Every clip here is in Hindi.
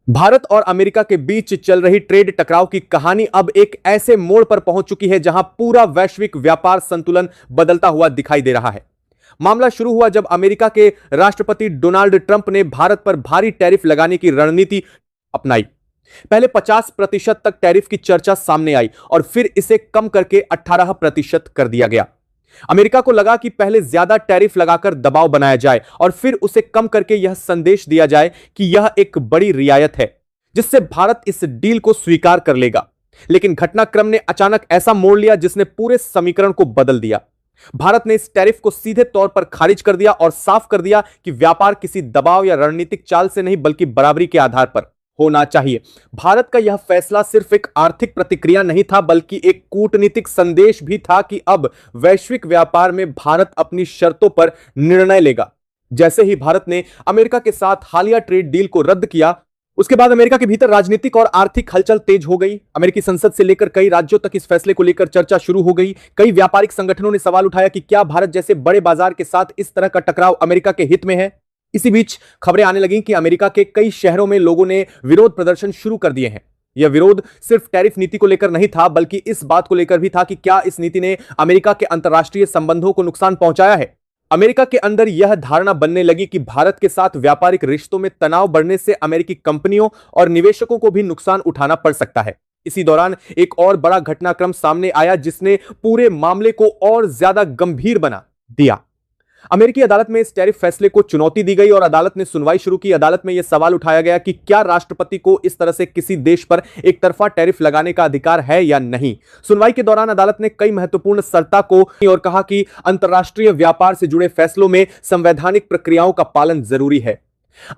भारत और अमेरिका के बीच चल रही ट्रेड टकराव की कहानी अब एक ऐसे मोड़ पर पहुंच चुकी है जहां पूरा वैश्विक व्यापार संतुलन बदलता हुआ दिखाई दे रहा है। मामला शुरू हुआ जब अमेरिका के राष्ट्रपति डोनाल्ड ट्रंप ने भारत पर भारी टैरिफ लगाने की रणनीति अपनाई। पहले 50% तक टैरिफ की चर्चा सामने आई और फिर इसे कम करके 18% कर दिया गया। अमेरिका को लगा कि पहले ज्यादा टैरिफ लगाकर दबाव बनाया जाए और फिर उसे कम करके यह संदेश दिया जाए कि यह एक बड़ी रियायत है जिससे भारत इस डील को स्वीकार कर लेगा। लेकिन घटनाक्रम ने अचानक ऐसा मोड़ लिया जिसने पूरे समीकरण को बदल दिया। भारत ने इस टैरिफ को सीधे तौर पर खारिज कर दिया और साफ कर दिया कि व्यापार किसी दबाव या रणनीतिक चाल से नहीं बल्कि बराबरी के आधार पर होना चाहिए। भारत का यह फैसला सिर्फ एक आर्थिक प्रतिक्रिया नहीं था बल्कि एक कूटनीतिक संदेश भी था कि अब वैश्विक व्यापार में भारत अपनी शर्तों पर निर्णय लेगा। जैसे ही भारत ने अमेरिका के साथ हालिया ट्रेड डील को रद्द किया, उसके बाद अमेरिका के भीतर राजनीतिक और आर्थिक हलचल तेज हो गई। अमेरिकी संसद से लेकर कई राज्यों तक इस फैसले को लेकर चर्चा शुरू हो गई। कई व्यापारिक संगठनों ने सवाल उठाया कि क्या भारत जैसे बड़े बाजार के साथ इस तरह का टकराव अमेरिका के हित में है। इसी बीच खबरें आने लगी कि अमेरिका के कई शहरों में लोगों ने विरोध प्रदर्शन शुरू कर दिए हैं। यह विरोध सिर्फ टैरिफ नीति को लेकर नहीं था बल्कि इस बात को लेकर भी था कि क्या इस नीति ने अमेरिका के अंतर्राष्ट्रीय संबंधों को नुकसान पहुंचाया है। अमेरिका के अंदर यह धारणा बनने लगी कि भारत के साथ व्यापारिक रिश्तों में तनाव बढ़ने से अमेरिकी कंपनियों और निवेशकों को भी नुकसान उठाना पड़ सकता है। इसी दौरान एक और बड़ा घटनाक्रम सामने आया जिसने पूरे मामले को और ज्यादा गंभीर बना दिया। अमेरिकी अदालत में इस टैरिफ फैसले को चुनौती दी गई और अदालत ने सुनवाई शुरू की। अदालत में यह सवाल उठाया गया कि क्या राष्ट्रपति को इस तरह से किसी देश पर एक तरफा टैरिफ लगाने का अधिकार है या नहीं। सुनवाई के दौरान अदालत ने कई महत्वपूर्ण शर्तों को और कहा कि अंतर्राष्ट्रीय व्यापार से जुड़े फैसलों में संवैधानिक प्रक्रियाओं का पालन जरूरी है।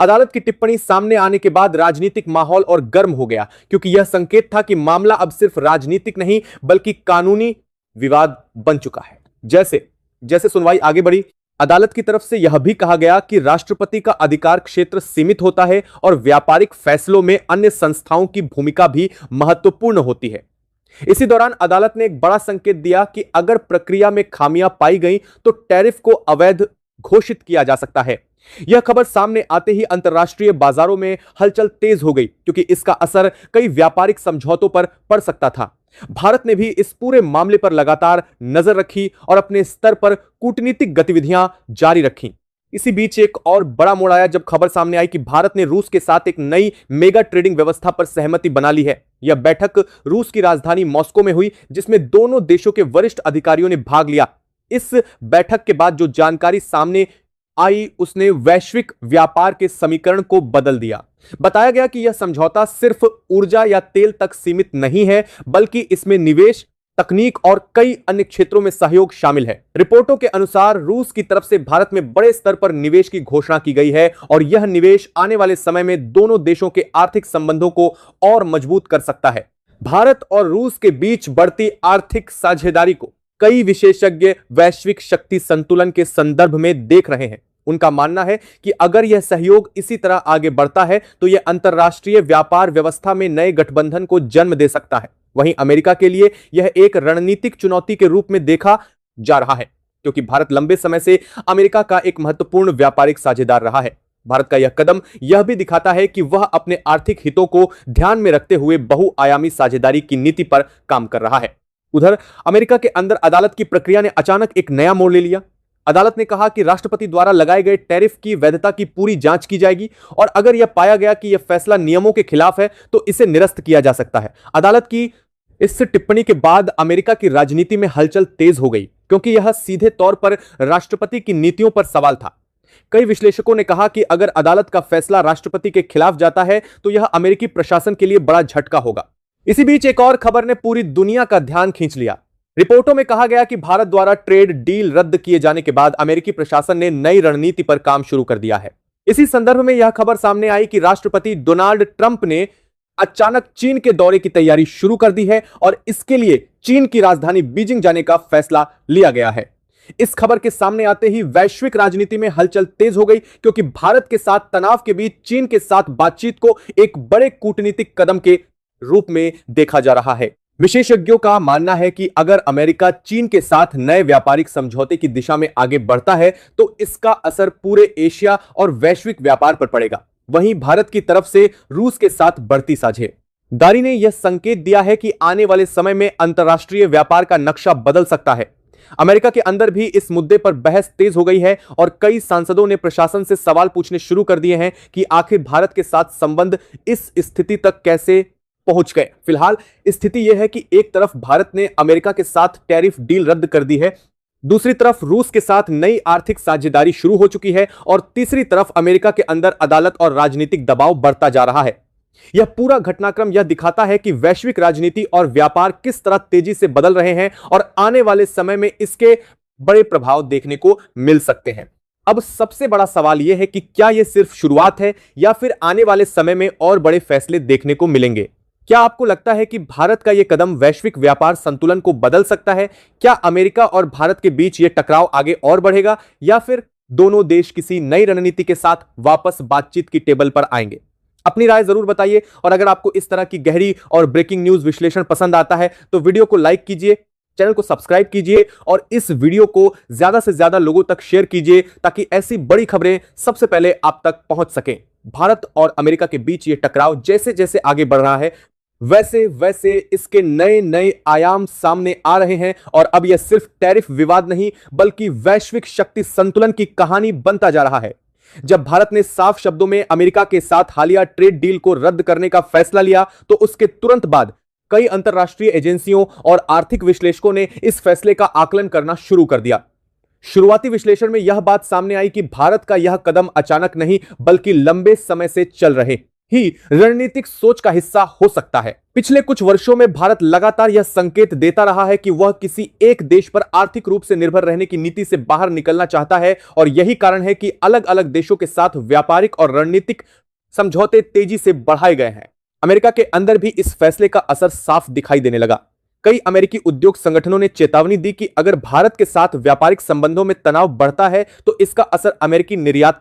अदालत की टिप्पणी सामने आने के बाद राजनीतिक माहौल और गर्म हो गया क्योंकि यह संकेत था कि मामला अब सिर्फ राजनीतिक नहीं बल्कि कानूनी विवाद बन चुका है। जैसे जैसे सुनवाई आगे बढ़ी, अदालत की तरफ से यह भी कहा गया कि राष्ट्रपति का अधिकार क्षेत्र सीमित होता है और व्यापारिक फैसलों में अन्य संस्थाओं की भूमिका भी महत्वपूर्ण होती है। इसी दौरान अदालत ने एक बड़ा संकेत दिया कि अगर प्रक्रिया में खामियां पाई गई तो टैरिफ को अवैध घोषित किया जा सकता है। यह खबर सामने आते ही अंतर्राष्ट्रीय बाजारों में हलचल तेज हो गई क्योंकि इसका असर कई व्यापारिक समझौतों पर पड़ सकता था। भारत ने भी इस पूरे मामले पर लगातार नजर रखी और अपने स्तर पर कूटनीतिक गतिविधियां जारी रखीं। इसी बीच एक और बड़ा मोड़ आया जब खबर सामने आई कि भारत ने रूस के साथ एक नई मेगा ट्रेडिंग व्यवस्था पर सहमति बना ली है। यह बैठक रूस की राजधानी मॉस्को में हुई जिसमें दोनों देशों के वरिष्ठ अधिकारियों ने भाग लिया। इस बैठक के बाद जो जानकारी सामने आई उसने वैश्विक व्यापार के समीकरण को बदल दिया। बताया गया कि यह समझौता सिर्फ ऊर्जा या तेल तक सीमित नहीं है बल्कि इसमें निवेश, तकनीक और कई अन्य क्षेत्रों में सहयोग शामिल है। रिपोर्टों के अनुसार रूस की तरफ से भारत में बड़े स्तर पर निवेश की घोषणा की गई है और यह निवेश आने वाले समय में दोनों देशों के आर्थिक संबंधों को और मजबूत कर सकता है। भारत और रूस के बीच बढ़ती आर्थिक साझेदारी को कई विशेषज्ञ वैश्विक शक्ति संतुलन के संदर्भ में देख रहे हैं। उनका मानना है कि अगर यह सहयोग इसी तरह आगे बढ़ता है तो यह अंतर्राष्ट्रीय व्यापार व्यवस्था में नए गठबंधन को जन्म दे सकता है। वहीं अमेरिका के लिए यह एक रणनीतिक चुनौती के रूप में देखा जा रहा है क्योंकि भारत लंबे समय से अमेरिका का एक महत्वपूर्ण व्यापारिक साझेदार रहा है। भारत का यह कदम यह भी दिखाता है कि वह अपने आर्थिक हितों को ध्यान में रखते हुए बहुआयामी साझेदारी की नीति पर काम कर रहा है। उधर अमेरिका के अंदर अदालत की प्रक्रिया ने अचानक एक नया मोड़ ले लिया। अदालत ने कहा कि राष्ट्रपति द्वारा लगाए गए टैरिफ की वैधता की पूरी जांच की जाएगी और अगर यह पाया गया कि यह फैसला नियमों के खिलाफ है तो इसे निरस्त किया जा सकता है। अदालत की इस टिप्पणी के बाद अमेरिका की राजनीति में हलचल तेज हो गई क्योंकि यह सीधे तौर पर राष्ट्रपति की नीतियों पर सवाल था। कई विश्लेषकों ने कहा कि अगर अदालत का फैसला राष्ट्रपति के खिलाफ जाता है तो यह अमेरिकी प्रशासन के लिए बड़ा झटका होगा। इसी बीच एक और खबर ने पूरी दुनिया का ध्यान खींच लिया। रिपोर्टों में कहा गया कि भारत द्वारा ट्रेड डील रद्द किए जाने के बाद अमेरिकी प्रशासन ने नई रणनीति पर काम शुरू कर दिया है। इसी संदर्भ में यह खबर सामने आई कि राष्ट्रपति डोनाल्ड ट्रंप ने अचानक चीन के दौरे की तैयारी शुरू कर दी है और इसके लिए चीन की राजधानी बीजिंग जाने का फैसला लिया गया है। इस खबर के सामने आते ही वैश्विक राजनीति में हलचल तेज हो गई क्योंकि भारत के साथ तनाव के बीच चीन के साथ बातचीत को एक बड़े कूटनीतिक कदम के रूप में देखा जा रहा है। विशेषज्ञों का मानना है कि अगर अमेरिका चीन के साथ नए व्यापारिक समझौते की दिशा में आगे बढ़ता है तो इसका असर पूरे एशिया और वैश्विक व्यापार पर पड़ेगा। वहीं भारत की तरफ से रूस के साथ बढ़ती साझेदारी ने यह संकेत दिया है कि आने वाले समय में अंतर्राष्ट्रीय व्यापार का नक्शा बदल सकता है। अमेरिका के अंदर भी इस मुद्दे पर बहस तेज हो गई है और कई सांसदों ने प्रशासन से सवाल पूछने शुरू कर दिए हैं कि आखिर भारत के साथ संबंध इस स्थिति तक कैसे पहुंच गए। फिलहाल स्थिति यह है कि एक तरफ भारत ने अमेरिका के साथ टैरिफ डील रद्द कर दी है, दूसरी तरफ रूस के साथ नई आर्थिक साझेदारी शुरू हो चुकी है और तीसरी तरफ अमेरिका के अंदर अदालत और राजनीतिक दबाव बढ़ता जा रहा है। यह पूरा घटनाक्रम यह दिखाता है कि वैश्विक राजनीति और व्यापार किस तरह तेजी से बदल रहे हैं और आने वाले समय में इसके बड़े प्रभाव देखने को मिल सकते हैं। अब सबसे बड़ा सवाल यह है कि क्या यह सिर्फ शुरुआत है या फिर आने वाले समय में और बड़े फैसले देखने को मिलेंगे। क्या आपको लगता है कि भारत का यह कदम वैश्विक व्यापार संतुलन को बदल सकता है? क्या अमेरिका और भारत के बीच यह टकराव आगे और बढ़ेगा या फिर दोनों देश किसी नई रणनीति के साथ वापस बातचीत की टेबल पर आएंगे? अपनी राय जरूर बताइए और अगर आपको इस तरह की गहरी और ब्रेकिंग न्यूज विश्लेषण पसंद आता है तो वीडियो को लाइक कीजिए, चैनल को सब्सक्राइब कीजिए और इस वीडियो को ज्यादा से ज्यादा लोगों तक शेयर कीजिए ताकि ऐसी बड़ी खबरें सबसे पहले आप तक पहुंच सकें। भारत और अमेरिका के बीच यह टकराव जैसे जैसे आगे बढ़ रहा है वैसे वैसे इसके नए नए आयाम सामने आ रहे हैं और अब यह सिर्फ टैरिफ विवाद नहीं बल्कि वैश्विक शक्ति संतुलन की कहानी बनता जा रहा है। जब भारत ने साफ शब्दों में अमेरिका के साथ हालिया ट्रेड डील को रद्द करने का फैसला लिया तो उसके तुरंत बाद कई अंतरराष्ट्रीय एजेंसियों और आर्थिक विश्लेषकों ने इस फैसले का आकलन करना शुरू कर दिया। शुरुआती विश्लेषण में यह बात सामने आई कि भारत का यह कदम अचानक नहीं बल्कि लंबे समय से चल रहे ही रणनीतिक सोच का हिस्सा हो सकता है। पिछले कुछ वर्षों में भारत लगातार यह संकेत देता रहा है कि वह किसी एक देश पर आर्थिक रूप से निर्भर रहने की नीति से बाहर निकलना चाहता है और यही कारण है कि अलग अलग देशों के साथ व्यापारिक और रणनीतिक समझौते तेजी से बढ़ाए गए हैं। अमेरिका के अंदर भी इस फैसले का असर साफ दिखाई देने लगा। कई अमेरिकी उद्योग संगठनों ने चेतावनी दी कि अगर भारत के साथ व्यापारिक संबंधों में तनाव बढ़ता है तो इसका असर अमेरिकी निर्यात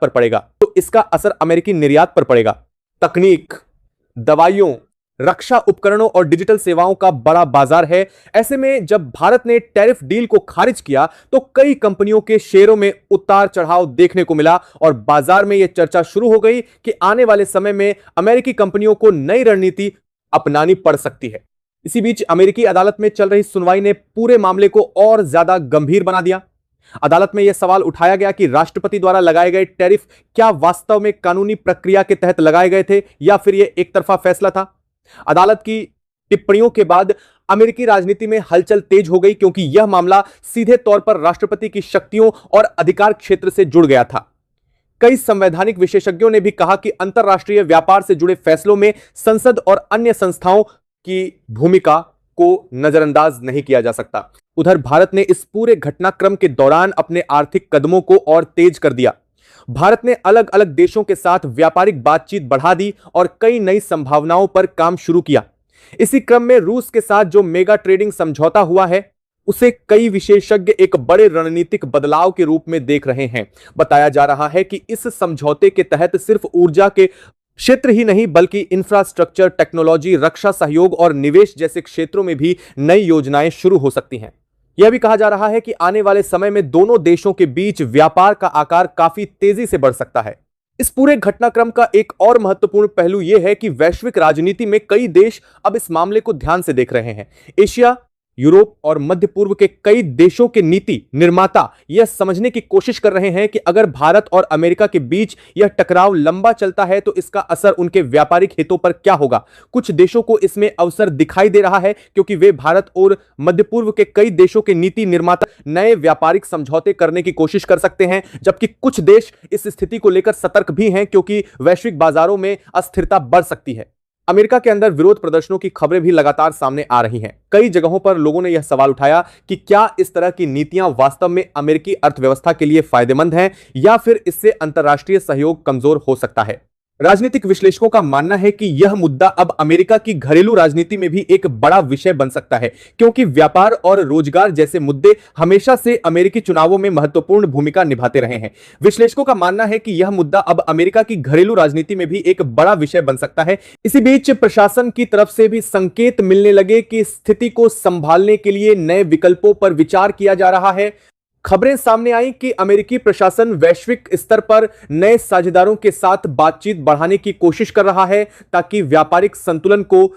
पर पड़ेगा। तकनीक, दवाइयों, रक्षा उपकरणों और डिजिटल सेवाओं का बड़ा बाजार है। ऐसे में जब भारत ने टैरिफ डील को खारिज किया तो कई कंपनियों के शेयरों में उतार चढ़ाव देखने को मिला और बाजार में यह चर्चा शुरू हो गई कि आने वाले समय में अमेरिकी कंपनियों को नई रणनीति अपनानी पड़ सकती है। इसी बीच अमेरिकी अदालत में चल रही सुनवाई ने पूरे मामले को और ज्यादा गंभीर बना दिया। अदालत में यह सवाल उठाया गया कि राष्ट्रपति द्वारा लगाए गए टैरिफ क्या वास्तव में कानूनी प्रक्रिया के तहत लगाए गए थे या फिर यह एक तरफा फैसला था। अदालत की टिप्पणियों के बाद अमेरिकी राजनीति में हलचल तेज हो गई क्योंकि यह मामला सीधे तौर पर राष्ट्रपति की शक्तियों और अधिकार क्षेत्र से जुड़ गया था। कई संवैधानिक विशेषज्ञों ने भी कहा कि अंतरराष्ट्रीय व्यापार से जुड़े फैसलों में संसद और अन्य संस्थाओं की भूमिका को नजरअंदाज नहीं किया जा सकता। उधर भारत ने इस पूरे घटनाक्रम के दौरान अपने आर्थिक कदमों को और तेज कर दिया। भारत ने अलग अलग देशों के साथ व्यापारिक बातचीत बढ़ा दी और कई नई संभावनाओं पर काम शुरू किया। इसी क्रम में रूस के साथ जो मेगा ट्रेडिंग समझौता हुआ है उसे कई विशेषज्ञ एक बड़े रणनीतिक बदलाव के रूप में देख रहे हैं। बताया जा रहा है कि इस समझौते के तहत सिर्फ ऊर्जा के क्षेत्र ही नहीं बल्कि इंफ्रास्ट्रक्चर, टेक्नोलॉजी, रक्षा सहयोग और निवेश जैसे क्षेत्रों में भी नई योजनाएं शुरू हो सकती हैं। यह भी कहा जा रहा है कि आने वाले समय में दोनों देशों के बीच व्यापार का आकार काफी तेजी से बढ़ सकता है। इस पूरे घटनाक्रम का एक और महत्वपूर्ण पहलू यह है कि वैश्विक राजनीति में कई देश अब इस मामले को ध्यान से देख रहे हैं। एशिया, यूरोप और मध्य पूर्व के कई देशों के नीति निर्माता यह समझने की कोशिश कर रहे हैं कि अगर भारत और अमेरिका के बीच यह टकराव लंबा चलता है तो इसका असर उनके व्यापारिक हितों पर क्या होगा। कुछ देशों को इसमें अवसर दिखाई दे रहा है क्योंकि वे भारत और मध्य पूर्व के कई देशों के नीति निर्माता नए व्यापारिक समझौते करने की कोशिश कर सकते हैं, जबकि कुछ देश इस स्थिति को लेकर सतर्क भी हैं क्योंकि वैश्विक बाजारों में अस्थिरता बढ़ सकती है। अमेरिका के अंदर विरोध प्रदर्शनों की खबरें भी लगातार सामने आ रही हैं। कई जगहों पर लोगों ने यह सवाल उठाया कि क्या इस तरह की नीतियां वास्तव में अमेरिकी अर्थव्यवस्था के लिए फायदेमंद हैं या फिर इससे अंतर्राष्ट्रीय सहयोग कमजोर हो सकता है। राजनीतिक विश्लेषकों का मानना है कि यह मुद्दा अब अमेरिका की घरेलू राजनीति में भी एक बड़ा विषय बन सकता है क्योंकि व्यापार और रोजगार जैसे मुद्दे हमेशा से अमेरिकी चुनावों में महत्वपूर्ण भूमिका निभाते रहे हैं। विश्लेषकों का मानना है कि यह मुद्दा अब अमेरिका की घरेलू राजनीति में भी एक बड़ा विषय बन सकता है। इसी बीच प्रशासन की तरफ से भी संकेत मिलने लगे कि स्थिति को संभालने के लिए नए विकल्पों पर विचार किया जा रहा है। खबरें सामने आई कि अमेरिकी प्रशासन वैश्विक स्तर पर नए साझेदारों के साथ बातचीत बढ़ाने की कोशिश कर रहा है ताकि व्यापारिक संतुलन को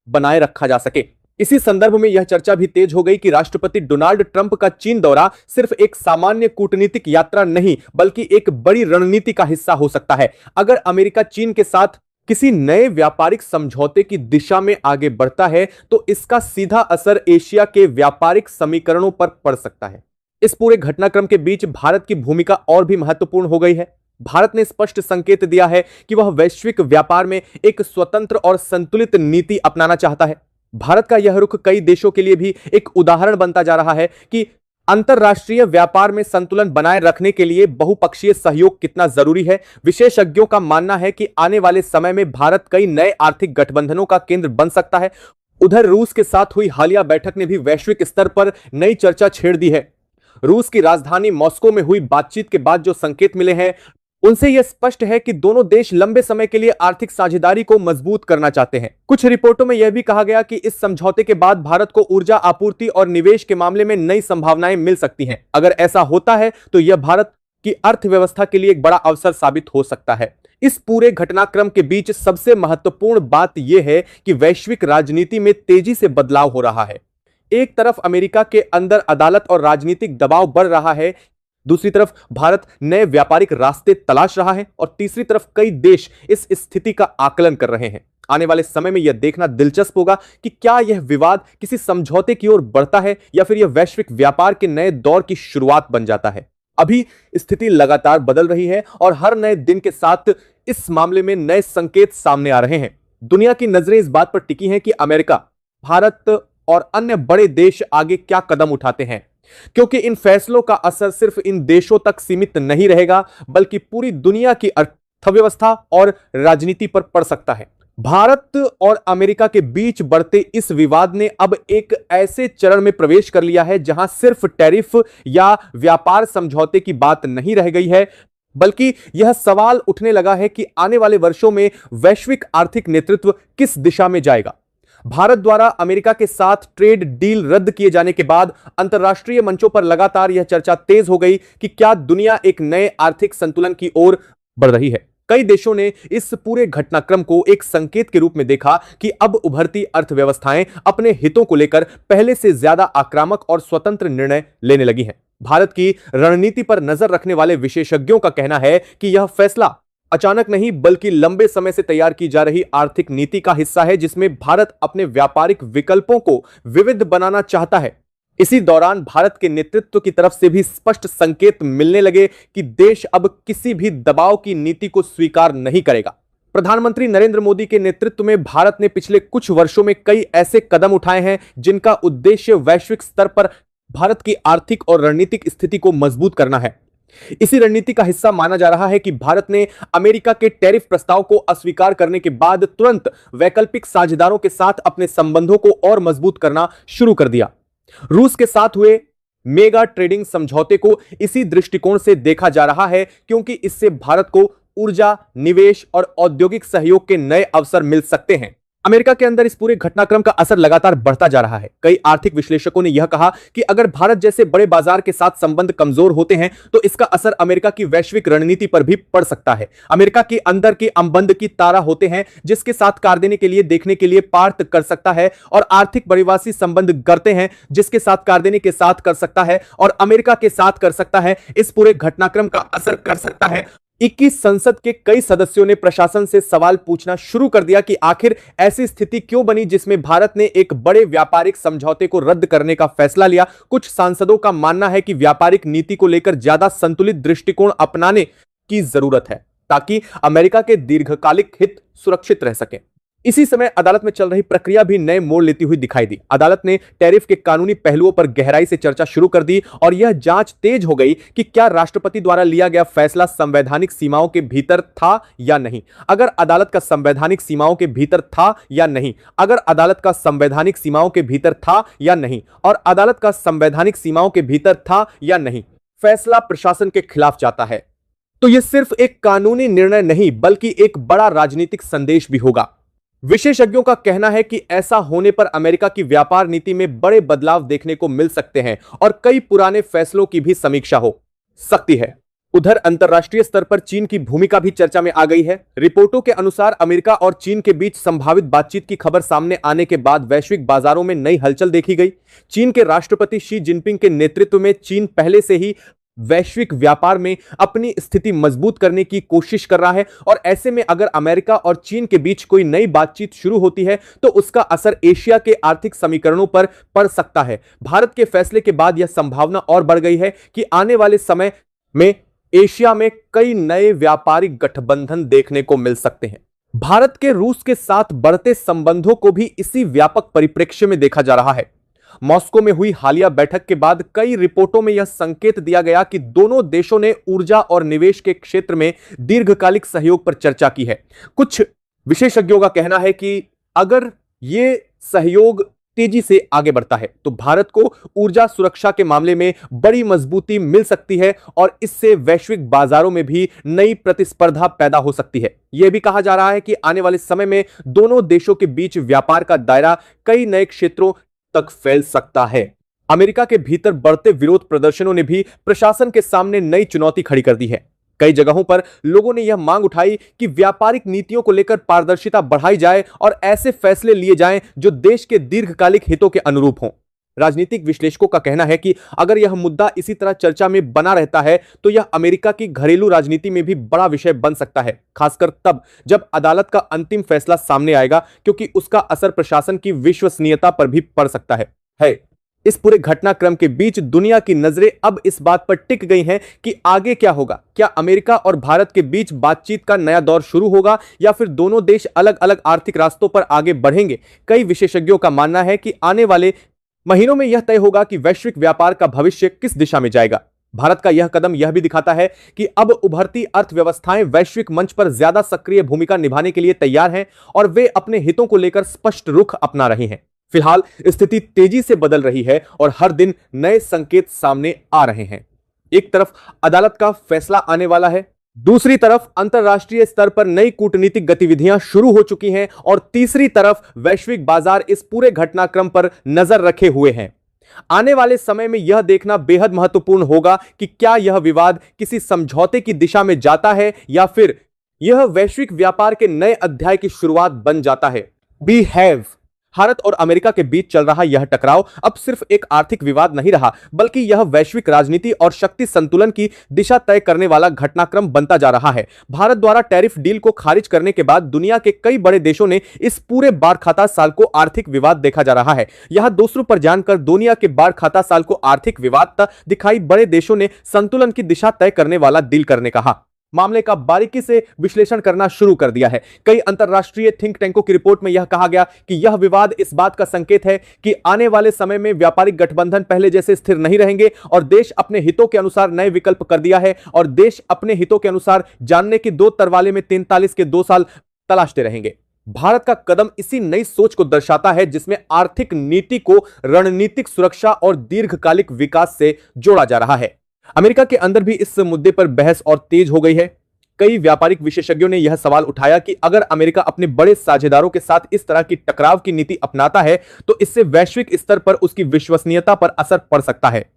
बनाए रखा जा सके। इसी संदर्भ में यह चर्चा भी तेज हो गई कि राष्ट्रपति डोनाल्ड ट्रंप का चीन दौरा सिर्फ एक सामान्य कूटनीतिक यात्रा नहीं बल्कि एक बड़ी रणनीति का हिस्सा हो सकता है। अगर अमेरिका चीन के साथ किसी नए व्यापारिक समझौते की दिशा में आगे बढ़ता है तो इसका सीधा असर एशिया के व्यापारिक समीकरणों पर पड़ सकता है। इस पूरे घटनाक्रम के बीच भारत की भूमिका और भी महत्वपूर्ण हो गई है। भारत ने स्पष्ट संकेत दिया है कि वह वैश्विक व्यापार में एक स्वतंत्र और संतुलित नीति अपनाना चाहता है। भारत का यह रुख कई देशों के लिए भी एक उदाहरण बनता जा रहा है कि अंतरराष्ट्रीय व्यापार में संतुलन बनाए रखने के लिए बहुपक्षीय सहयोग कितना जरूरी है। विशेषज्ञों का मानना है कि आने वाले समय में भारत कई नए आर्थिक गठबंधनों का केंद्र बन सकता है। उधर रूस के साथ हुई हालिया बैठक ने भी वैश्विक स्तर पर नई चर्चा छेड़ दी है। रूस की राजधानी मॉस्को में हुई बातचीत के बाद जो संकेत मिले हैं उनसे यह स्पष्ट है कि दोनों देश लंबे समय के लिए आर्थिक साझेदारी को मजबूत करना चाहते हैं। कुछ रिपोर्टों में यह भी कहा गया कि इस समझौते के बाद भारत को ऊर्जा आपूर्ति और निवेश के मामले में नई संभावनाएं मिल सकती हैं। अगर ऐसा होता है तो यह भारत की अर्थव्यवस्था के लिए एक बड़ा अवसर साबित हो सकता है। इस पूरे घटनाक्रम के बीच सबसे महत्वपूर्ण बात यह है कि वैश्विक राजनीति में तेजी से बदलाव हो रहा है। एक तरफ अमेरिका के अंदर अदालत और राजनीतिक दबाव बढ़ रहा है, दूसरी तरफ भारत नए व्यापारिक रास्ते तलाश रहा है और तीसरी तरफ कई देश इस स्थिति का आकलन कर रहे हैं। आने वाले समय में यह देखना दिलचस्प होगा कि क्या यह विवाद किसी समझौते की ओर बढ़ता है या फिर यह वैश्विक व्यापार के नए दौर की शुरुआत बन जाता है। अभी स्थिति लगातार बदल रही है और हर नए दिन के साथ इस मामले में नए संकेत सामने आ रहे हैं। दुनिया की नजरें इस बात पर टिकी हैं कि अमेरिका, भारत और अन्य बड़े देश आगे क्या कदम उठाते हैं, क्योंकि इन फैसलों का असर सिर्फ इन देशों तक सीमित नहीं रहेगा बल्कि पूरी दुनिया की अर्थव्यवस्था और राजनीति पर पड़ सकता है। भारत और अमेरिका के बीच बढ़ते इस विवाद ने अब एक ऐसे चरण में प्रवेश कर लिया है जहां सिर्फ टैरिफ या व्यापार समझौते की बात नहीं रह गई है, बल्कि यह सवाल उठने लगा है कि आने वाले वर्षों में वैश्विक आर्थिक नेतृत्व किस दिशा में जाएगा। भारत द्वारा अमेरिका के साथ ट्रेड डील रद्द किए जाने के बाद अंतर्राष्ट्रीय मंचों पर लगातार यह चर्चा तेज हो गई कि क्या दुनिया एक नए आर्थिक संतुलन की ओर बढ़ रही है। कई देशों ने इस पूरे घटनाक्रम को एक संकेत के रूप में देखा कि अब उभरती अर्थव्यवस्थाएं अपने हितों को लेकर पहले से ज्यादा आक्रामक और स्वतंत्र निर्णय लेने लगी हैं। भारत की रणनीति पर नजर रखने वाले विशेषज्ञों का कहना है कि यह फैसला अचानक नहीं बल्कि लंबे समय से तैयार की जा रही आर्थिक नीति का हिस्सा है, जिसमें भारत अपने व्यापारिक विकल्पों को विविध बनाना चाहता है। इसी दौरान भारत के नेतृत्व की तरफ से भी स्पष्ट संकेत मिलने लगे कि देश अब किसी भी दबाव की नीति को स्वीकार नहीं करेगा। प्रधानमंत्री नरेंद्र मोदी के नेतृत्व में भारत ने पिछले कुछ वर्षों में कई ऐसे कदम उठाए हैं जिनका उद्देश्य वैश्विक स्तर पर भारत की आर्थिक और रणनीतिक स्थिति को मजबूत करना है। इसी रणनीति का हिस्सा माना जा रहा है कि भारत ने अमेरिका के टैरिफ प्रस्ताव को अस्वीकार करने के बाद तुरंत वैकल्पिक साझेदारों के साथ अपने संबंधों को और मजबूत करना शुरू कर दिया। रूस के साथ हुए मेगा ट्रेडिंग समझौते को इसी दृष्टिकोण से देखा जा रहा है, क्योंकि इससे भारत को ऊर्जा, निवेश और औद्योगिक सहयोग के नए अवसर मिल सकते हैं। अमेरिका के अंदर इस पूरे घटनाक्रम का असर लगातार बढ़ता जा रहा है। कई आर्थिक विश्लेषकों ने यह कहा कि अगर भारत जैसे बड़े बाजार के साथ संबंध कमजोर होते हैं तो इसका असर अमेरिका की वैश्विक रणनीति पर भी पड़ सकता है। अमेरिका के अंदर के अंबंद की तारा होते हैं जिसके साथ कार देने के लिए देखने के लिए पार्ट कर सकता है, और आर्थिक बड़ीवासी संबंध करते हैं जिसके साथ कार देने के साथ कर सकता है और अमेरिका के साथ कर सकता है। इस पूरे घटनाक्रम का असर कर सकता है। 21 संसद के कई सदस्यों ने प्रशासन से सवाल पूछना शुरू कर दिया कि आखिर ऐसी स्थिति क्यों बनी जिसमें भारत ने एक बड़े व्यापारिक समझौते को रद्द करने का फैसला लिया। कुछ सांसदों का मानना है कि व्यापारिक नीति को लेकर ज्यादा संतुलित दृष्टिकोण अपनाने की जरूरत है ताकि अमेरिका के दीर्घकालिक हित सुरक्षित रह सके। इसी समय अदालत में चल रही प्रक्रिया भी नए मोड़ लेती हुई दिखाई दी। अदालत ने टैरिफ के कानूनी पहलुओं पर गहराई से चर्चा शुरू कर दी और यह जांच तेज हो गई कि क्या राष्ट्रपति द्वारा लिया गया फैसला संवैधानिक सीमाओं के भीतर था या नहीं। अगर अदालत का संवैधानिक सीमाओं के भीतर था या नहीं, अगर अदालत का संवैधानिक सीमाओं के भीतर था या नहीं, और अदालत का संवैधानिक सीमाओं के भीतर था या नहीं, फैसला प्रशासन के खिलाफ जाता है तो यह सिर्फ एक कानूनी निर्णय नहीं बल्कि एक बड़ा राजनीतिक संदेश भी होगा। विशेषज्ञों का कहना है कि ऐसा होने पर अमेरिका की व्यापार नीति में बड़े बदलाव देखने को मिल सकते हैं और कई पुराने फैसलों की भी समीक्षा हो सकती है। उधर अंतर्राष्ट्रीय स्तर पर चीन की भूमिका भी चर्चा में आ गई है। रिपोर्टों के अनुसार अमेरिका और चीन के बीच संभावित बातचीत की खबर सामने आने के बाद वैश्विक बाजारों में नई हलचल देखी गई। चीन के राष्ट्रपति शी जिनपिंग के नेतृत्व में चीन पहले से ही वैश्विक व्यापार में अपनी स्थिति मजबूत करने की कोशिश कर रहा है और ऐसे में अगर अमेरिका और चीन के बीच कोई नई बातचीत शुरू होती है तो उसका असर एशिया के आर्थिक समीकरणों पर पड़ सकता है। भारत के फैसले के बाद यह संभावना और बढ़ गई है कि आने वाले समय में एशिया में कई नए व्यापारिक गठबंधन देखने को मिल सकते हैं। भारत के रूस के साथ बढ़ते संबंधों को भी इसी व्यापक परिप्रेक्ष्य में देखा जा रहा है। मॉस्को में हुई हालिया बैठक के बाद कई रिपोर्टों में यह संकेत दिया गया कि दोनों देशों ने ऊर्जा और निवेश के क्षेत्र में दीर्घकालिक सहयोग पर चर्चा की है। कुछ विशेषज्ञों का कहना है कि अगर यह सहयोग तेजी से आगे बढ़ता है तो भारत को ऊर्जा सुरक्षा के मामले में बड़ी मजबूती मिल सकती है और इससे वैश्विक बाजारों में भी नई प्रतिस्पर्धा पैदा हो सकती है। यह भी कहा जा रहा है कि आने वाले समय में दोनों देशों के बीच व्यापार का दायरा कई नए क्षेत्रों तक फैल सकता है। अमेरिका के भीतर बढ़ते विरोध प्रदर्शनों ने भी प्रशासन के सामने नई चुनौती खड़ी कर दी है। कई जगहों पर लोगों ने यह मांग उठाई कि व्यापारिक नीतियों को लेकर पारदर्शिता बढ़ाई जाए और ऐसे फैसले लिए जाएं जो देश के दीर्घकालिक हितों के अनुरूप हों। राजनीतिक विश्लेषकों का कहना है कि अगर यह मुद्दा इसी तरह चर्चा में बना रहता है तो यह अमेरिका की घरेलू राजनीति में भी बड़ा विषय बन सकता है, खासकर तब जब अदालत का अंतिम फैसला सामने आएगा, क्योंकि उसका असर प्रशासन की विश्वसनीयता पर भी पड़ सकता है। इस पूरे घटनाक्रम के बीच दुनिया की नजरें अब इस बात पर टिक गई हैं कि आगे क्या होगा। क्या अमेरिका और भारत के बीच बातचीत का नया दौर शुरू होगा या फिर दोनों देश अलग अलग आर्थिक रास्तों पर आगे बढ़ेंगे। कई विशेषज्ञों का मानना है कि आने वाले महीनों में यह तय होगा कि वैश्विक व्यापार का भविष्य किस दिशा में जाएगा। भारत का यह कदम यह भी दिखाता है कि अब उभरती अर्थव्यवस्थाएं वैश्विक मंच पर ज्यादा सक्रिय भूमिका निभाने के लिए तैयार हैं और वे अपने हितों को लेकर स्पष्ट रुख अपना रही हैं। फिलहाल स्थिति तेजी से बदल रही है और हर दिन नए संकेत सामने आ रहे हैं। एक तरफ अदालत का फैसला आने वाला है, दूसरी तरफ अंतरराष्ट्रीय स्तर पर नई कूटनीतिक गतिविधियां शुरू हो चुकी हैं और तीसरी तरफ वैश्विक बाजार इस पूरे घटनाक्रम पर नजर रखे हुए हैं। आने वाले समय में यह देखना बेहद महत्वपूर्ण होगा कि क्या यह विवाद किसी समझौते की दिशा में जाता है या फिर यह वैश्विक व्यापार के नए अध्याय की शुरुआत बन जाता है। बी हैव भारत और अमेरिका के बीच चल रहा यह टकराव अब सिर्फ एक आर्थिक विवाद नहीं रहा, बल्कि यह वैश्विक राजनीति और शक्ति संतुलन की दिशा तय करने वाला घटनाक्रम बनता जा रहा है। भारत द्वारा टैरिफ डील को खारिज करने के बाद दुनिया के कई बड़े देशों ने इस पूरे बाढ़ खाता साल को आर्थिक विवाद देखा जा रहा है। यहां दूसरों पर जानकर दुनिया के बाढ़ खाता साल को आर्थिक विवाद दिखाई बड़े देशों ने संतुलन की दिशा तय करने वाला डील करने कहा। मामले का बारीकी से विश्लेषण करना शुरू कर दिया है। कई अंतरराष्ट्रीय थिंक टैंकों की रिपोर्ट में यह कहा गया कि यह विवाद इस बात का संकेत है कि आने वाले समय में व्यापारिक गठबंधन पहले जैसे स्थिर नहीं रहेंगे और देश अपने हितों के अनुसार नए विकल्प कर दिया है और देश अपने हितों के अनुसार जानने की दो तरवाले में 43 के 2 साल तलाशते रहेंगे। भारत का कदम इसी नई सोच को दर्शाता है जिसमें आर्थिक नीति को रणनीतिक सुरक्षा और दीर्घकालिक विकास से जोड़ा जा रहा है। अमेरिका के अंदर भी इस मुद्दे पर बहस और तेज हो गई है। कई व्यापारिक विशेषज्ञों ने यह सवाल उठाया कि अगर अमेरिका अपने बड़े साझेदारों के साथ इस तरह की टकराव की नीति अपनाता है तो इससे वैश्विक स्तर पर उसकी विश्वसनीयता पर असर पड़ सकता है।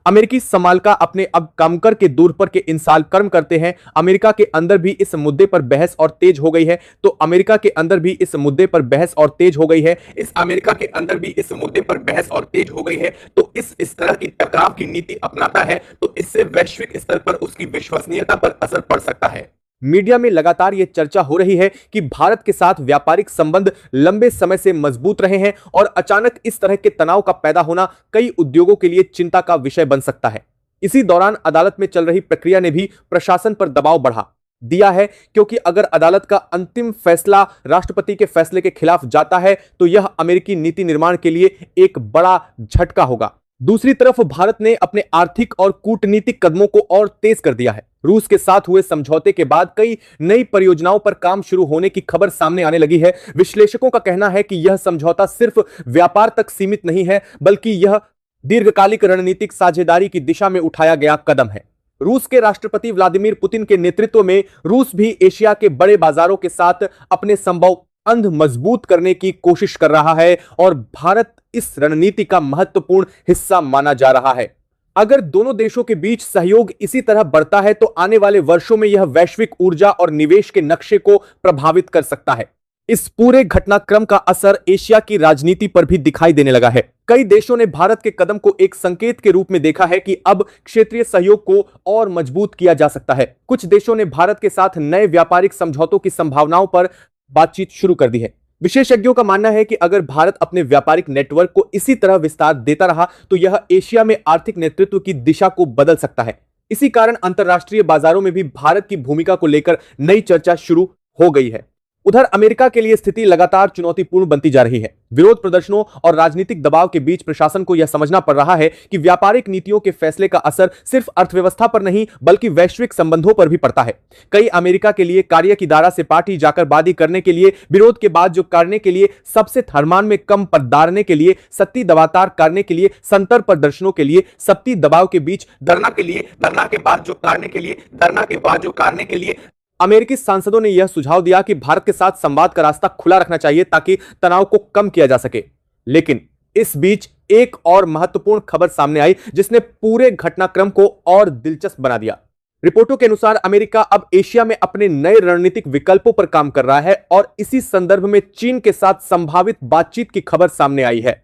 अमेरिकी समालका अपने अब कामकर के दूर पर के इंसाल कर्म करते हैं। अमेरिका के अंदर भी इस मुद्दे पर बहस और तेज हो गई है तो अमेरिका के अंदर भी इस मुद्दे पर बहस और तेज हो गई है इस अमेरिका के अंदर भी इस मुद्दे पर बहस और तेज हो गई है तो इस तरह की टकराव की नीति अपनाता है तो इससे वैश्विक स्तर पर उसकी विश्वसनीयता पर असर पड़ सकता है। मीडिया में लगातार यह चर्चा हो रही है कि भारत के साथ व्यापारिक संबंध लंबे समय से मजबूत रहे हैं और अचानक इस तरह के तनाव का पैदा होना कई उद्योगों के लिए चिंता का विषय बन सकता है। इसी दौरान अदालत में चल रही प्रक्रिया ने भी प्रशासन पर दबाव बढ़ा दिया है, क्योंकि अगर अदालत का अंतिम फैसला राष्ट्रपति के फैसले के खिलाफ जाता है तो यह अमेरिकी नीति निर्माण के लिए एक बड़ा झटका होगा। दूसरी तरफ भारत ने अपने आर्थिक और कूटनीतिक कदमों को और तेज कर दिया है। रूस के साथ हुए समझौते के बाद कई नई परियोजनाओं पर काम शुरू होने की खबर सामने आने लगी है। विश्लेषकों का कहना है कि यह समझौता सिर्फ व्यापार तक सीमित नहीं है, बल्कि यह दीर्घकालिक रणनीतिक साझेदारी की दिशा में उठाया गया कदम है। रूस के राष्ट्रपति व्लादिमीर पुतिन के नेतृत्व में रूस भी एशिया के बड़े बाजारों के साथ अपने संभव अंध मजबूत करने की कोशिश कर रहा है और भारत इस रणनीति का महत्वपूर्ण हिस्सा माना जा रहा है। अगर दोनों देशों के बीच सहयोग इसी तरह बढ़ता है तो आने वाले वर्षों में यह वैश्विक ऊर्जा और निवेश के नक्शे को प्रभावित कर सकता है। इस पूरे घटनाक्रम का असर एशिया की राजनीति पर भी दिखाई देने लगा है। कई देशों ने भारत के कदम को एक संकेत के रूप में देखा है कि अब क्षेत्रीय सहयोग को और मजबूत किया जा सकता है। कुछ देशों ने भारत के साथ नए व्यापारिक समझौतों की संभावनाओं पर बातचीत शुरू कर दी है। विशेषज्ञों का मानना है कि अगर भारत अपने व्यापारिक नेटवर्क को इसी तरह विस्तार देता रहा तो यह एशिया में आर्थिक नेतृत्व की दिशा को बदल सकता है। इसी कारण अंतर्राष्ट्रीय बाजारों में भी भारत की भूमिका को लेकर नई चर्चा शुरू हो गई है। उधर अमेरिका के लिए स्थिति लगातार चुनौतीपूर्ण बनती जा रही है। विरोध प्रदर्शनों और राजनीतिक दबाव के बीच प्रशासन को यह समझना पड़ रहा है कि व्यापारिक नीतियों के फैसले का असर सिर्फ अर्थव्यवस्था पर नहीं बल्कि वैश्विक संबंधों पर भी पड़ता है। कई अमेरिका के लिए कार्य की धारा से पार्टी जाकरबादी करने के लिए, विरोध के बाद जो करने के लिए, सबसे थरमान में कम पदारने के लिए, सत्ती दबातार करने के लिए, संतर प्रदर्शनों के लिए, सत्ती दबाव के बीच धरना के लिए, धरना के बाद जो करने के लिए, धरना के बाद जो करने के लिए अमेरिकी सांसदों ने यह सुझाव दिया कि भारत के साथ संवाद का रास्ता खुला रखना चाहिए ताकि तनाव को कम किया जा सके। लेकिन इस बीच एक और महत्वपूर्ण खबर सामने आई जिसने पूरे घटनाक्रम को और दिलचस्प बना दिया। रिपोर्टों के अनुसार अमेरिका अब एशिया में अपने नए रणनीतिक विकल्पों पर काम कर रहा है और इसी संदर्भ में चीन के साथ संभावित बातचीत की खबर सामने आई है।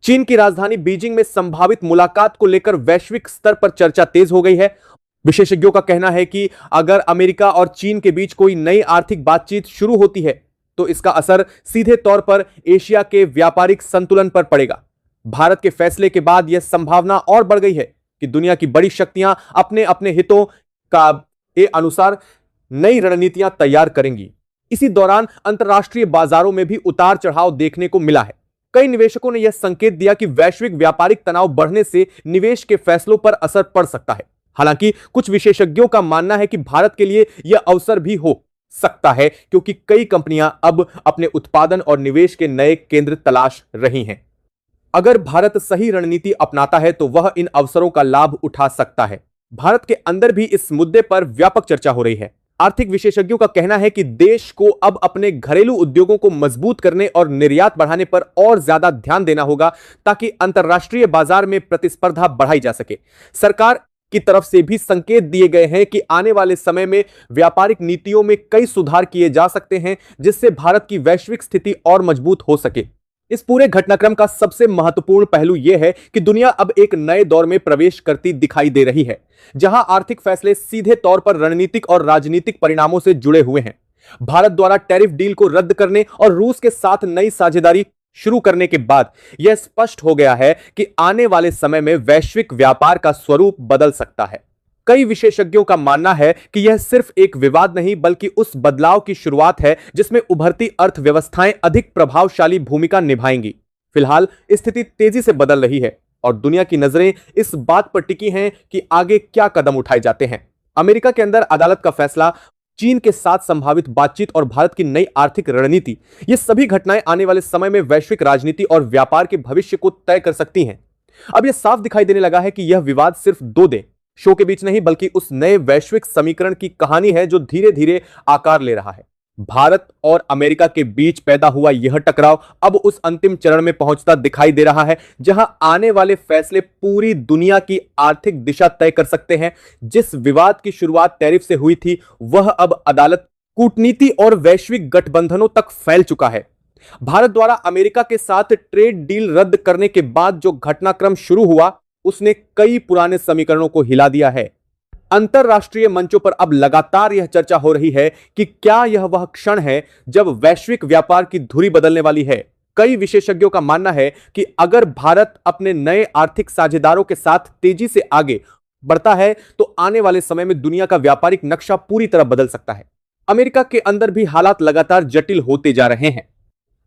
चीन की राजधानी बीजिंग में संभावित मुलाकात को लेकर वैश्विक स्तर पर चर्चा तेज हो गई है। विशेषज्ञों का कहना है कि अगर अमेरिका और चीन के बीच कोई नई आर्थिक बातचीत शुरू होती है तो इसका असर सीधे तौर पर एशिया के व्यापारिक संतुलन पर पड़ेगा। भारत के फैसले के बाद यह संभावना और बढ़ गई है कि दुनिया की बड़ी शक्तियां अपने अपने हितों के अनुसार नई रणनीतियां तैयार करेंगी। इसी दौरान अंतर्राष्ट्रीय बाजारों में भी उतार चढ़ाव देखने को मिला है। कई निवेशकों ने यह संकेत दिया कि वैश्विक व्यापारिक तनाव बढ़ने से निवेश के फैसलों पर असर पड़ सकता है। हालांकि कुछ विशेषज्ञों का मानना है कि भारत के लिए यह अवसर भी हो सकता है क्योंकि कई कंपनियां अब अपने उत्पादन और निवेश के नए केंद्र तलाश रही हैं। अगर भारत सही रणनीति अपनाता है तो वह इन अवसरों का लाभ उठा सकता है। भारत के अंदर भी इस मुद्दे पर व्यापक चर्चा हो रही है। आर्थिक विशेषज्ञों का कहना है कि देश को अब अपने घरेलू उद्योगों को मजबूत करने और निर्यात बढ़ाने पर और ज्यादा ध्यान देना होगा ताकि अंतर्राष्ट्रीय बाजार में प्रतिस्पर्धा बढ़ाई जा सके। सरकार की तरफ से भी संकेत दिए गए हैं कि आने वाले समय में व्यापारिक नीतियों में कई सुधार किए जा सकते हैं जिससे भारत की वैश्विक स्थिति और मजबूत हो सके। इस पूरे घटनाक्रम का सबसे महत्वपूर्ण पहलू यह है कि दुनिया अब एक नए दौर में प्रवेश करती दिखाई दे रही है जहां आर्थिक फैसले सीधे तौर पर रणनीतिक और राजनीतिक परिणामों से जुड़े हुए हैं। भारत द्वारा टैरिफ डील को रद्द करने और रूस के साथ नई साझेदारी शुरू करने के बाद यह स्पष्ट हो गया है कि आने वाले समय में वैश्विक व्यापार का स्वरूप बदल सकता है। कई विशेषज्ञों का मानना है कि यह सिर्फ एक विवाद नहीं बल्कि उस बदलाव की शुरुआत है जिसमें उभरती अर्थव्यवस्थाएं अधिक प्रभावशाली भूमिका निभाएंगी। फिलहाल स्थिति तेजी से बदल रही है और दुनिया की नजरें इस बात पर टिकी हैं कि आगे क्या कदम उठाए जाते हैं। अमेरिका के अंदर अदालत का फैसला, चीन के साथ संभावित बातचीत और भारत की नई आर्थिक रणनीति, ये सभी घटनाएं आने वाले समय में वैश्विक राजनीति और व्यापार के भविष्य को तय कर सकती हैं। अब यह साफ दिखाई देने लगा है कि यह विवाद सिर्फ दो देशों के बीच नहीं बल्कि उस नए वैश्विक समीकरण की कहानी है जो धीरे धीरे आकार ले रहा है। भारत और अमेरिका के बीच पैदा हुआ यह टकराव अब उस अंतिम चरण में पहुंचता दिखाई दे रहा है जहां आने वाले फैसले पूरी दुनिया की आर्थिक दिशा तय कर सकते हैं। जिस विवाद की शुरुआत टैरिफ से हुई थी वह अब अदालत, कूटनीति और वैश्विक गठबंधनों तक फैल चुका है। भारत द्वारा अमेरिका के साथ ट्रेड डील रद्द करने के बाद जो घटनाक्रम शुरू हुआ उसने कई पुराने समीकरणों को हिला दिया है। अंतरराष्ट्रीय मंचों पर अब लगातार यह चर्चा हो रही है कि क्या यह वह क्षण है जब वैश्विक व्यापार की धुरी बदलने वाली है। कई विशेषज्ञों का मानना है कि अगर भारत अपने नए आर्थिक साझेदारों के साथ तेजी से आगे बढ़ता है तो आने वाले समय में दुनिया का व्यापारिक नक्शा पूरी तरह बदल सकता है। अमेरिका के अंदर भी हालात लगातार जटिल होते जा रहे हैं।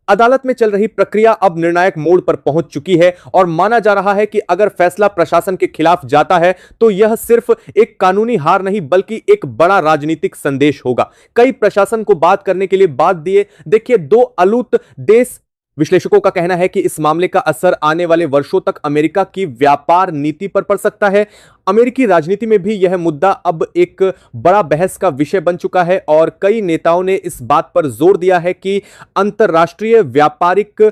अदालत में चल रही प्रक्रिया अब निर्णायक मोड़ पर पहुंच चुकी है और माना जा रहा है कि अगर फैसला प्रशासन के खिलाफ जाता है तो यह सिर्फ एक कानूनी हार नहीं बल्कि एक बड़ा राजनीतिक संदेश होगा। कई प्रशासन को बात करने के लिए बात दिए। देखिए, दो आलूत देश विश्लेषकों का कहना है कि इस मामले का असर आने वाले वर्षों तक अमेरिका की व्यापार नीति पर पड़ सकता है। अमेरिकी राजनीति में भी यह मुद्दा अब एक बड़ा बहस का विषय बन चुका है और कई नेताओं ने इस बात पर जोर दिया है कि अंतर्राष्ट्रीय व्यापारिक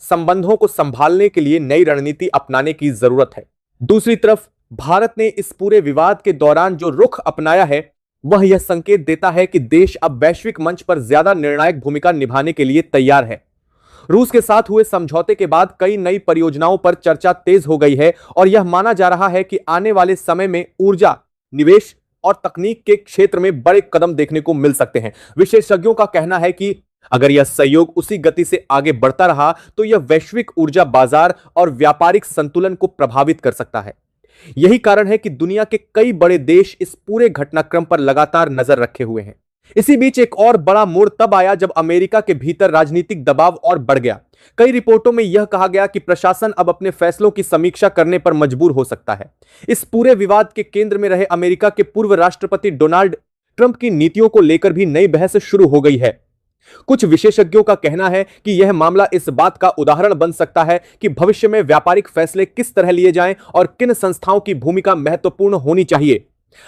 संबंधों को संभालने के लिए नई रणनीति अपनाने की जरूरत है। दूसरी तरफ भारत ने इस पूरे विवाद के दौरान जो रुख अपनाया है वह यह संकेत देता है कि देश अब वैश्विक मंच पर ज्यादा निर्णायक भूमिका निभाने के लिए तैयार है। रूस के साथ हुए समझौते के बाद कई नई परियोजनाओं पर चर्चा तेज हो गई है और यह माना जा रहा है कि आने वाले समय में ऊर्जा, निवेश और तकनीक के क्षेत्र में बड़े कदम देखने को मिल सकते हैं। विशेषज्ञों का कहना है कि अगर यह सहयोग उसी गति से आगे बढ़ता रहा तो यह वैश्विक ऊर्जा बाजार और व्यापारिक संतुलन को प्रभावित कर सकता है। यही कारण है कि दुनिया के कई बड़े देश इस पूरे घटनाक्रम पर लगातार नजर रखे हुए हैं। इसी बीच एक और बड़ा मोड़ तब आया जब अमेरिका के भीतर राजनीतिक दबाव और बढ़ गया। कई रिपोर्टों में यह कहा गया कि प्रशासन अब अपने फैसलों की समीक्षा करने पर मजबूर हो सकता है। इस पूरे विवाद के केंद्र में रहे अमेरिका के पूर्व राष्ट्रपति डोनाल्ड ट्रंप की नीतियों को लेकर भी नई बहस शुरू हो गई है। कुछ विशेषज्ञों का कहना है कि यह मामला इस बात का उदाहरण बन सकता है कि भविष्य में व्यापारिक फैसले किस तरह लिए जाएं और किन संस्थाओं की भूमिका महत्वपूर्ण होनी चाहिए।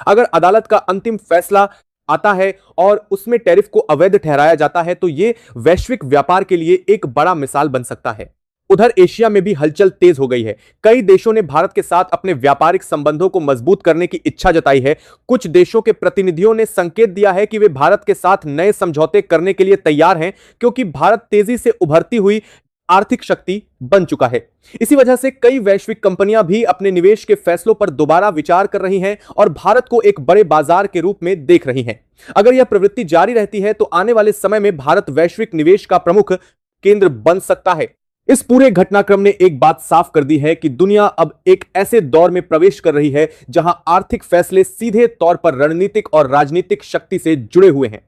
अगर अदालत का अंतिम फैसला आता है और उसमें टैरिफ को अवैध ठहराया जाता है तो यह वैश्विक व्यापार के लिए एक बड़ा मिसाल बन सकता है। उधर एशिया में भी हलचल तेज हो गई है। कई देशों ने भारत के साथ अपने व्यापारिक संबंधों को मजबूत करने की इच्छा जताई है। कुछ देशों के प्रतिनिधियों ने संकेत दिया है कि वे भारत के साथ नए समझौते करने के लिए तैयार हैं, क्योंकि भारत तेजी से उभरती हुई आर्थिक शक्ति बन चुका है। इसी वजह से कई वैश्विक कंपनियां भी अपने निवेश के फैसलों पर दोबारा विचार कर रही हैं और भारत को एक बड़े बाजार के रूप में देख रही हैं। अगर यह प्रवृत्ति जारी रहती है तो आने वाले समय में भारत वैश्विक निवेश का प्रमुख केंद्र बन सकता है। इस पूरे घटनाक्रम ने एक बात साफ कर दी है कि दुनिया अब एक ऐसे दौर में प्रवेश कर रही है जहां आर्थिक फैसले सीधे तौर पर रणनीतिक और राजनीतिक शक्ति से जुड़े हुए हैं।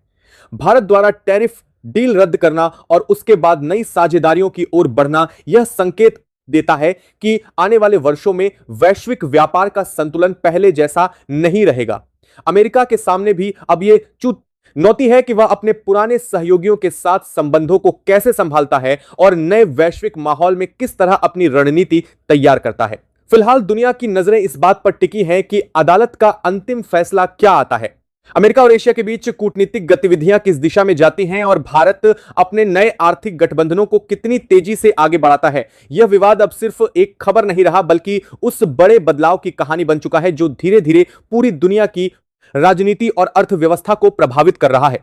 भारत द्वारा टैरिफ डील रद्द करना और उसके बाद नई साझेदारियों की ओर बढ़ना यह संकेत देता है कि आने वाले वर्षों में वैश्विक व्यापार का संतुलन पहले जैसा नहीं रहेगा। अमेरिका के सामने भी अब यह चुनौती है कि वह अपने पुराने सहयोगियों के साथ संबंधों को कैसे संभालता है और नए वैश्विक माहौल में किस तरह अपनी रणनीति तैयार करता है। फिलहाल दुनिया की नजरें इस बात पर टिकी हैं कि अदालत का अंतिम फैसला क्या आता है। अमेरिका और एशिया के बीच कूटनीतिक गतिविधियां किस दिशा में जाती हैं और भारत अपने नए आर्थिक गठबंधनों को कितनी तेजी से आगे बढ़ाता है। यह विवाद अब सिर्फ एक खबर नहीं रहा, बल्कि उस बड़े बदलाव की कहानी बन चुका है जो धीरे धीरे पूरी दुनिया की राजनीति और अर्थव्यवस्था को प्रभावित कर रहा है।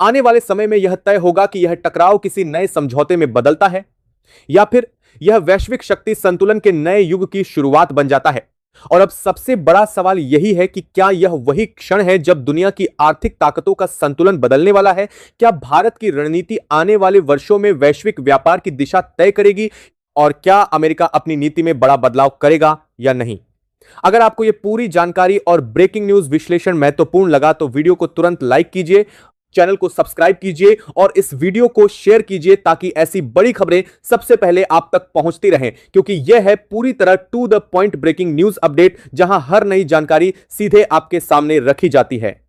आने वाले समय में यह तय होगा कि यह टकराव किसी नए समझौते में बदलता है या फिर यह वैश्विक शक्ति संतुलन के नए युग की शुरुआत बन जाता है। और अब सबसे बड़ा सवाल यही है कि क्या यह वही क्षण है जब दुनिया की आर्थिक ताकतों का संतुलन बदलने वाला है? क्या भारत की रणनीति आने वाले वर्षों में वैश्विक व्यापार की दिशा तय करेगी और क्या अमेरिका अपनी नीति में बड़ा बदलाव करेगा या नहीं? अगर आपको यह पूरी जानकारी और ब्रेकिंग न्यूज विश्लेषण महत्वपूर्ण लगा तो वीडियो को तुरंत लाइक कीजिए, चैनल को सब्सक्राइब कीजिए और इस वीडियो को शेयर कीजिए ताकि ऐसी बड़ी खबरें सबसे पहले आप तक पहुंचती रहें, क्योंकि यह है पूरी तरह to the point breaking news update, जहां हर नई जानकारी सीधे आपके सामने रखी जाती है।